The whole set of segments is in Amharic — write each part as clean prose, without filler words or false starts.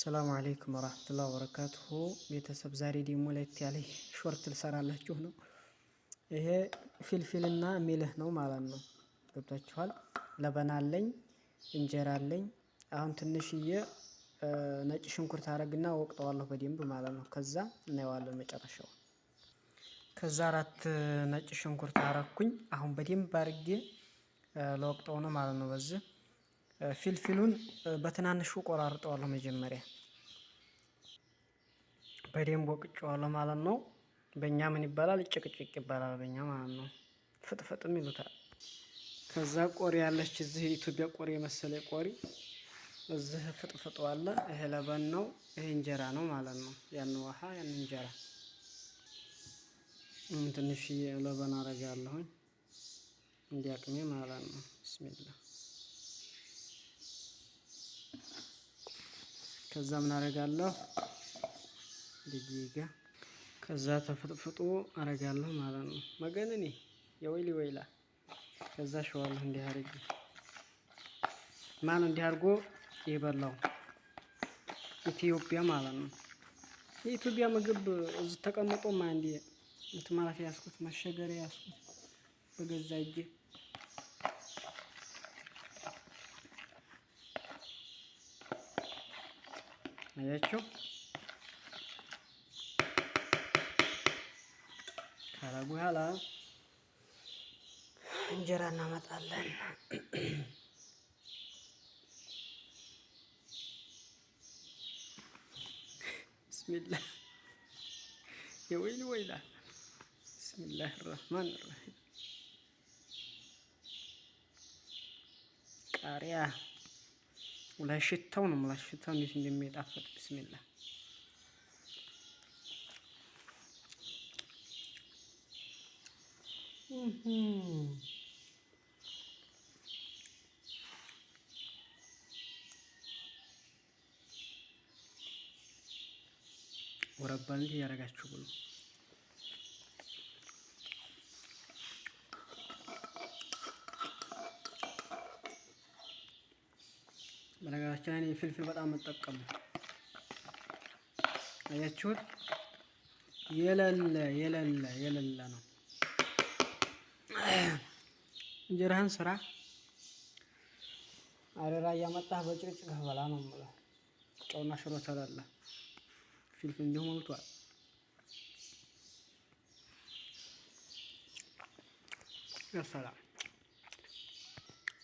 ሰላም አለይኩም ወራህመቱላሂ ወበረካቱሁ። ቤተሰብ ዛሬ ደግሞ ለየት ያለ ሾርት ልሰራላችሁ ነው። ይሄ ፍልፍልና ሚልህ ነው ማለት ነው። ገብታችኋል? ለበና አለኝ፣ እንጀራ አለኝ። አሁን ትንሽዬ ነጭ ሽንኩርት አረግና ወቅጠዋለሁ በደንብ ማለት ነው። ከዛ እናየዋለን መጨረሻው። ከዛ 4 ነጭ ሽንኩርት አረኩኝ። አሁን በደንብ አርጌ ለወቅጠው ነው ማለት ነው። በዚህ ፍልፍሉን በትናንሹ ቆራርጠዋለሁ መጀመሪያ በደንብ ወቅጬዋለሁ ማለት ነው። በእኛ ምን ይባላል? ጭቅጭቅ ይባላል በእኛ ማለት ነው። ፍጥፍጥም ይሉታል። ከዛ ቆሪ ያለች እዚህ የኢትዮጵያ ቆሪ የመሰለ ቆሪ እዚህ ፍጥፍጡ አለ። ይሄ ለበን ነው፣ ይሄ እንጀራ ነው ማለት ነው። ያን ውሃ ያን እንጀራ ትንሽ ለበን አረጋለሁኝ እንዲያቅሜ ማለት ነው። ቢስሚላህ። ከዛ ምን አረጋለሁ? ደቂቃ ከዛ ተፍጥፍጦ አረጋለሁ ማለት ነው። መገነኔ የወይሊ ወይላ ከዛ ሸዋለሁ እንዲህ አርጌ ማን እንዲህ አርጎ የበላው ኢትዮጵያ ማለት ነው። የኢትዮጵያ ምግብ እዚህ ተቀምጦ ማንዲ እንትን ማለት ያስኩት መሸገሪያ ያስኩት በገዛ እጄ አያችሁ። ካላ በኋላ እንጀራ እናመጣለን። ቢስሚላህ የወይሊ ወይላ ቢስሚላህ الرحمن الرحيم። ቃሪያ ወላሂ ሽታው ነው ማለት ሽታው እንዴት እንደሚጣፍጥ ቢስሚላህ። ወረባል ያረጋችሁ ብሎ በነገራችን ላይ ፍልፍል በጣም መጠቀም አያችሁት። የለለ ነው። እንጀራህን ስራ አረራ እያመጣህ በጭቅጭቅ በላ ነው ማለት ጨውና ሽሮ ተላላ ፍልፍል እንዲሁ ሞልቷል። ያ ሰላም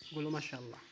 ጉሉ ማሻአላህ